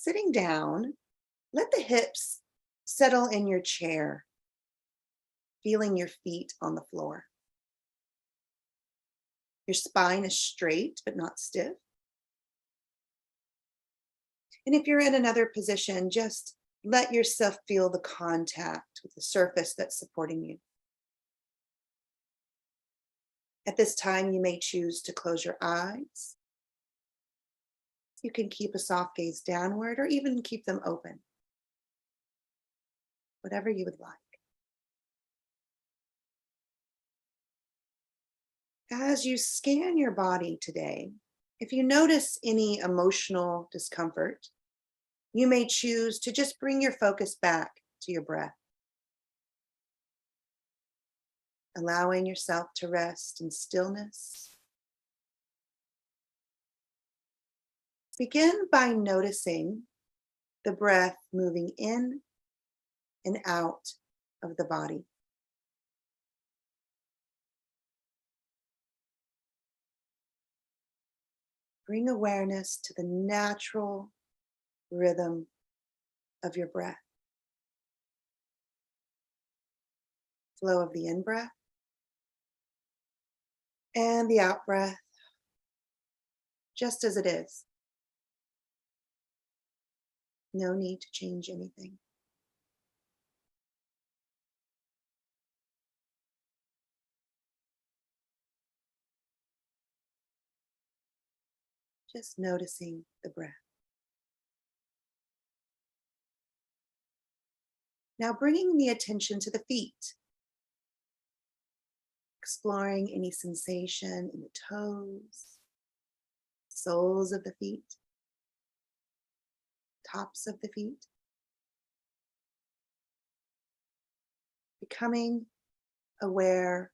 sitting down, let the hips settle in your chair, feeling your feet on the floor. Your spine is straight but not stiff. And if you're in another position, just let yourself feel the contact with the surface that's supporting you. At this time, you may choose to close your eyes. You can keep a soft gaze downward or even keep them open, whatever you would like. As you scan your body today, if you notice any emotional discomfort, you may choose to just bring your focus back to your breath, allowing yourself to rest in stillness. Begin by noticing the breath moving in and out of the body. Bring awareness to the natural rhythm of your breath. Flow of the in-breath and the out-breath, just as it is. No need to change anything. Just noticing the breath. Now bringing the attention to the feet, exploring any sensation in the toes, soles of the feet, tops of the feet, becoming aware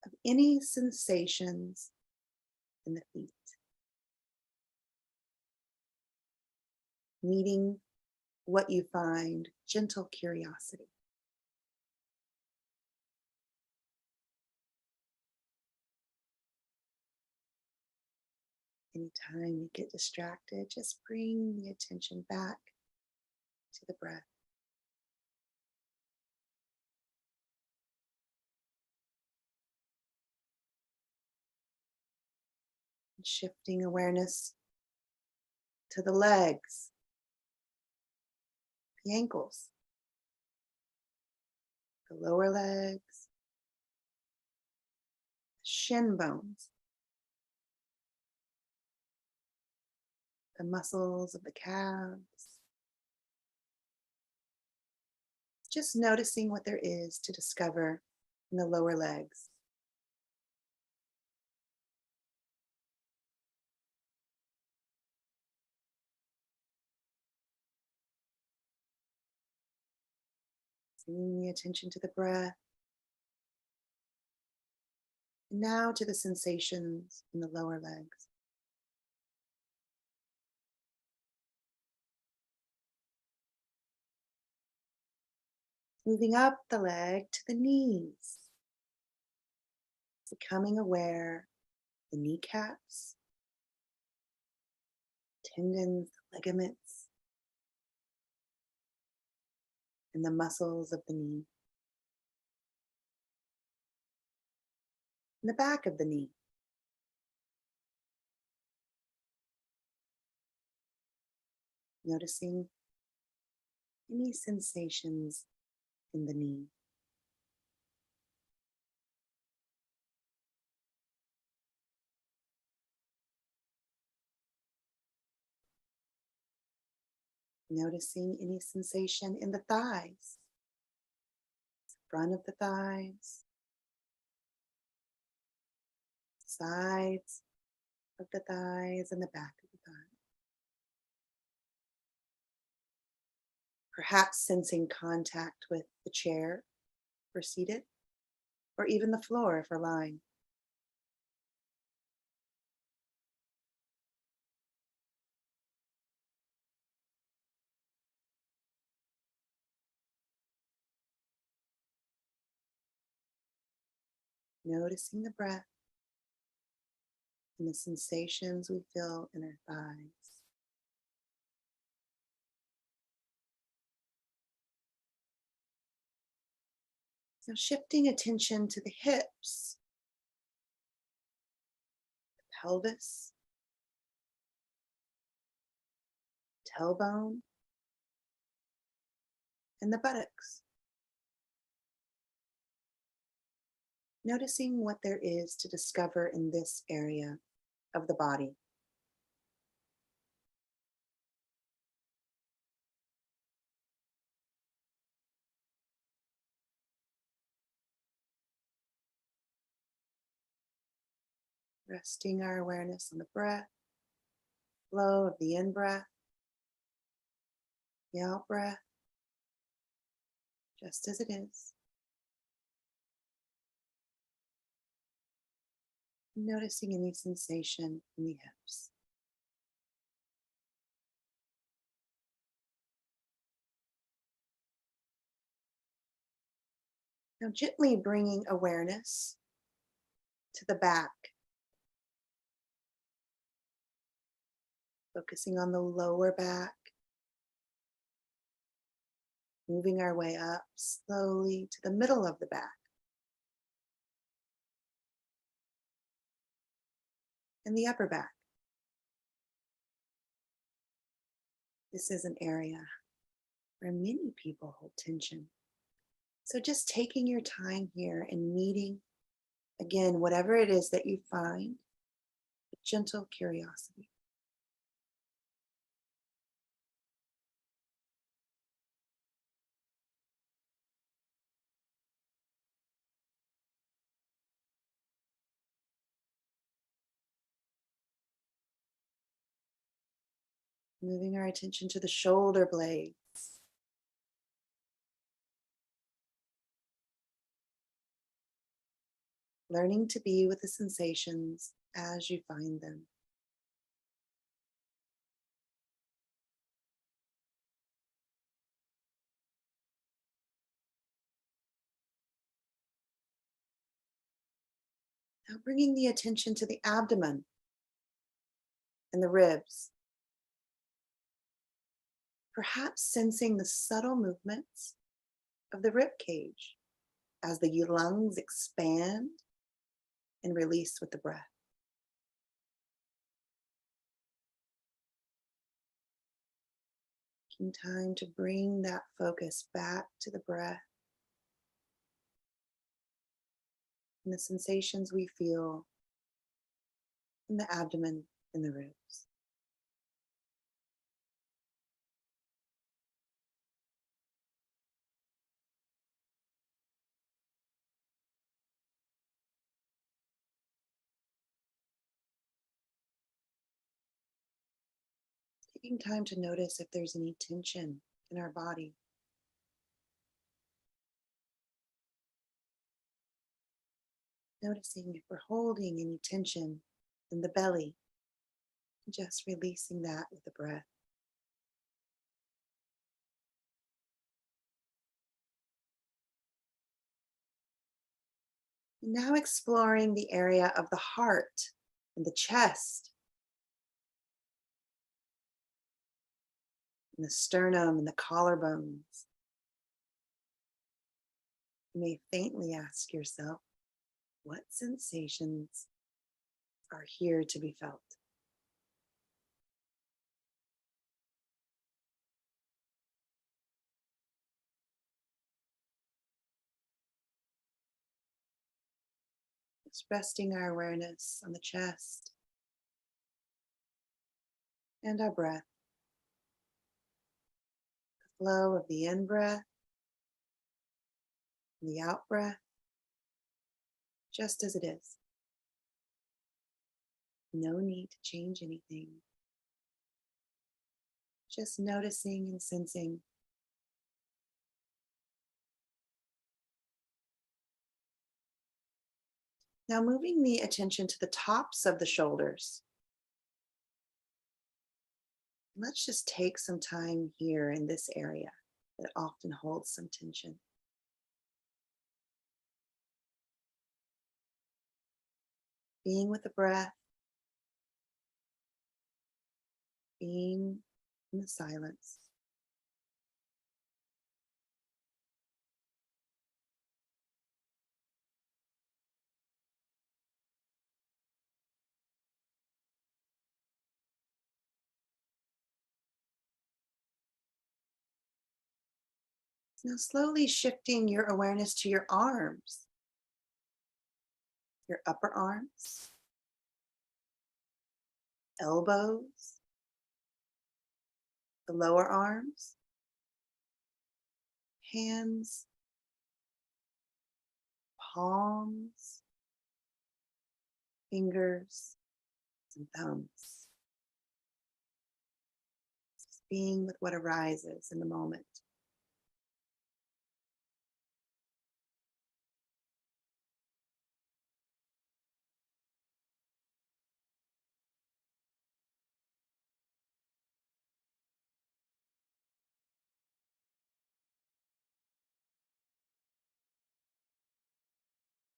of any sensations in the feet, meeting what you find, gentle curiosity. Anytime you get distracted, just bring the attention back to the breath. And shifting awareness to the legs, the ankles, the lower legs, the shin bones, the muscles of the calves. Just noticing what there is to discover in the lower legs. Bringing the attention to the breath. And now to the sensations in the lower legs. Moving up the leg to the knees. Becoming aware of the kneecaps, tendons, ligaments, and the muscles of the knee. And the back of the knee. Noticing any sensations in the knee. Noticing any sensation in the thighs, front of the thighs, sides of the thighs, and the back of the thighs. Perhaps sensing contact with the chair if we're seated, or even the floor if we're lying. Noticing the breath and the sensations we feel in our thighs. Now shifting attention to the hips, pelvis, tailbone, and the buttocks. Noticing what there is to discover in this area of the body. Resting our awareness on the breath, flow of the in-breath, the out-breath, just as it is. Noticing any sensation in the hips. Now gently bringing awareness to the back, focusing on the lower back, moving our way up slowly to the middle of the back, and the upper back. This is an area where many people hold tension. So just taking your time here and meeting, again, whatever it is that you find, with gentle curiosity. Moving our attention to the shoulder blades. Learning to be with the sensations as you find them. Now bringing the attention to the abdomen and the ribs. Perhaps sensing the subtle movements of the rib cage as the lungs expand and release with the breath. Taking time to bring that focus back to the breath and the sensations we feel in the abdomen and the ribs. Taking time to notice if there's any tension in our body. Noticing if we're holding any tension in the belly. Just releasing that with the breath. And now exploring the area of the heart and the chest, and the sternum and the collarbones. You may faintly ask yourself, what sensations are here to be felt? Just resting our awareness on the chest and our breath. The flow of the in-breath and the out-breath, just as it is. No need to change anything. Just noticing and sensing. Now moving the attention to the tops of the shoulders. Let's just take some time here in this area that often holds some tension. Being with the breath, being in the silence. Now, slowly shifting your awareness to your arms, your upper arms, elbows, the lower arms, hands, palms, fingers, and thumbs. Just being with what arises in the moment.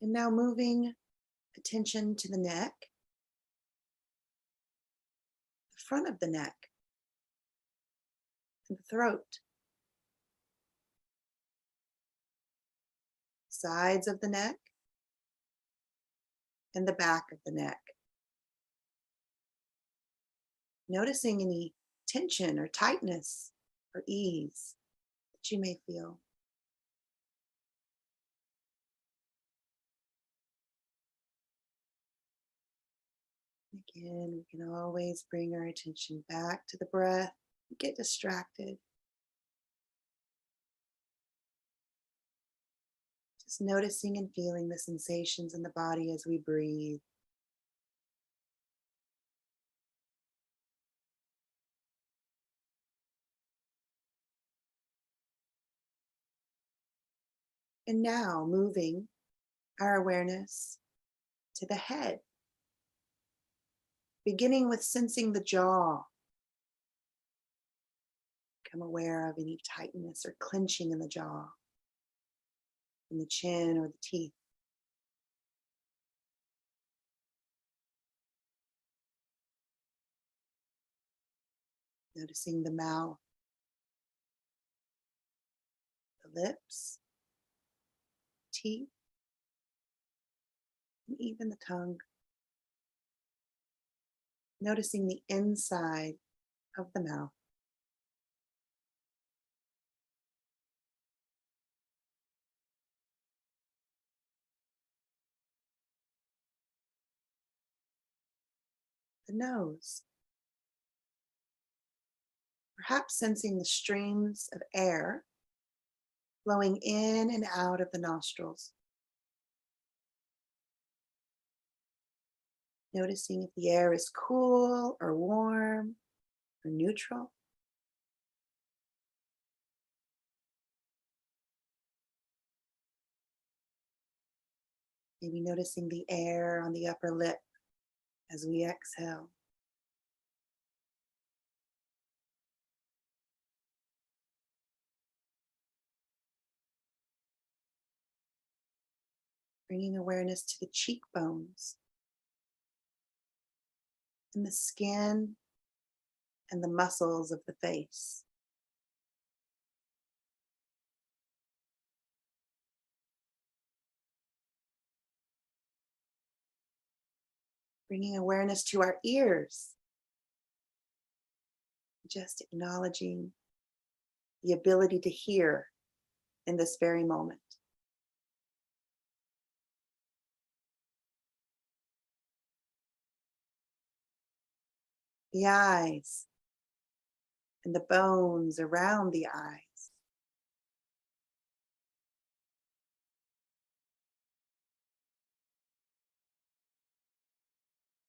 And now moving attention to the neck, the front of the neck, and the throat, sides of the neck, and the back of the neck. Noticing any tension or tightness or ease that you may feel. Again, we can always bring our attention back to the breath, get distracted. Just noticing and feeling the sensations in the body as we breathe. And now moving our awareness to the head, beginning with sensing the jaw. Become aware of any tightness or clenching in the jaw, in the chin or the teeth. Noticing the mouth, the lips, teeth, and even the tongue. Noticing the inside of the mouth. The nose. Perhaps sensing the streams of air flowing in and out of the nostrils. Noticing if the air is cool or warm or neutral. Maybe noticing the air on the upper lip as we exhale. Bringing awareness to the cheekbones and the skin and the muscles of the face. Bringing awareness to our ears. Just acknowledging the ability to hear in this very moment. The eyes and the bones around the eyes.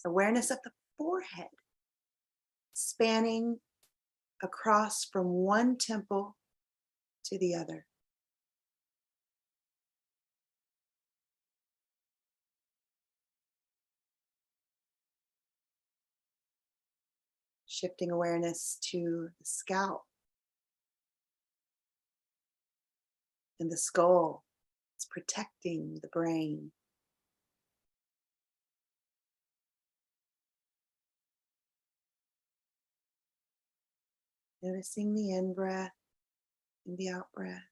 Awareness of the forehead, spanning across from one temple to the other. Shifting awareness to the scalp and the skull. It's protecting the brain. Noticing the in-breath and the out-breath.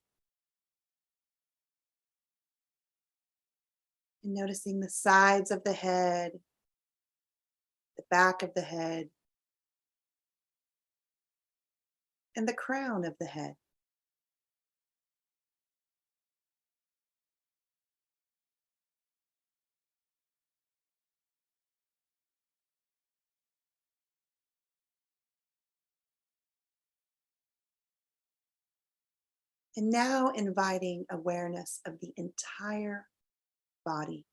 And noticing the sides of the head, the back of the head, and the crown of the head. And now inviting awareness of the entire body,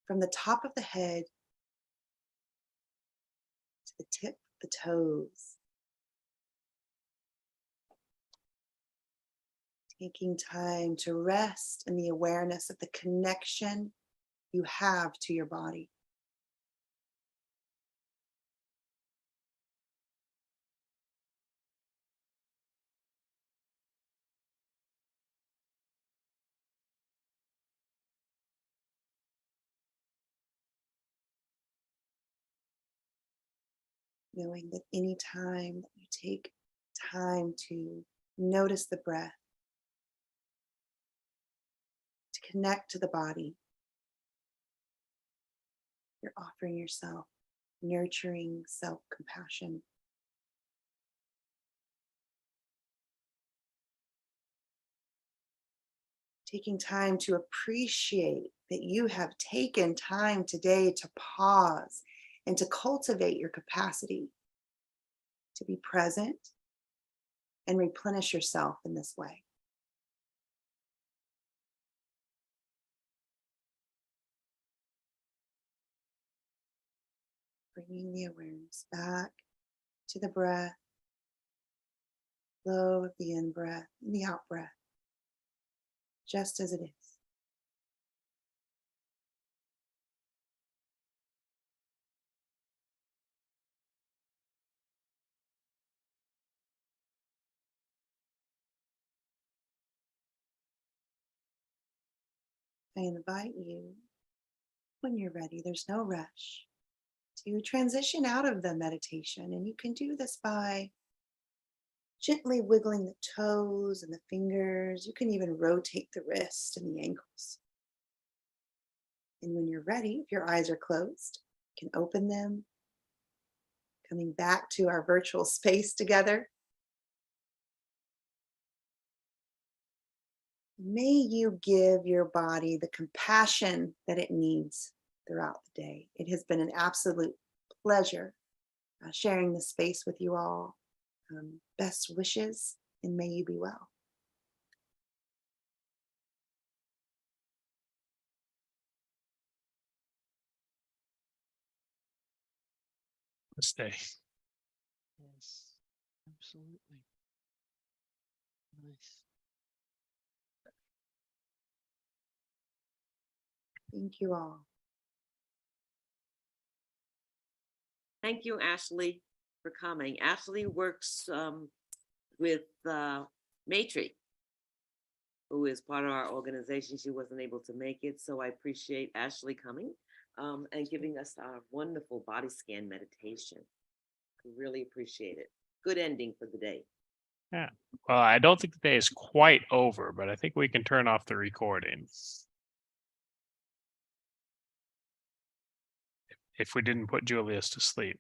from the top of the head to the tip of the toes. Taking time to rest in the awareness of the connection you have to your body. Knowing that any time that you take time to notice the breath, to connect to the body, you're offering yourself nurturing self-compassion. Taking time to appreciate that you have taken time today to pause and to cultivate your capacity to be present and replenish yourself in this way. Bringing the awareness back to the breath, flow of the in-breath and the out-breath, just as it is. I invite you, when you're ready, there's no rush, to transition out of the meditation. And you can do this by gently wiggling the toes and the fingers. You can even rotate the wrists and the ankles. And when you're ready, if your eyes are closed, you can open them, coming back to our virtual space together. May you give your body the compassion that it needs throughout the day. It has been an absolute pleasure sharing this space with you all. Best wishes, and may you be well. Stay. Yes, absolutely. Nice. Thank you all. Thank you, Ashley, for coming. Ashley works with Matri, who is part of our organization. She wasn't able to make it, so I appreciate Ashley coming and giving us our wonderful body scan meditation. We really appreciate it. Good ending for the day. Yeah. Well, I don't think the day is quite over, but I think we can turn off the recording. If we didn't put Julius to sleep.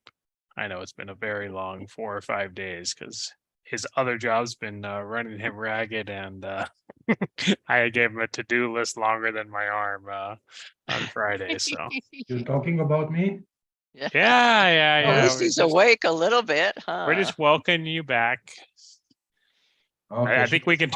I know it's been a very long 4 or 5 days because his other job's been running him ragged, and I gave him a to-do list longer than my arm on Friday. So You're talking about me? yeah, At least we're he's just, awake a little bit, huh? we're just welcoming you back. Okay, I think we can turn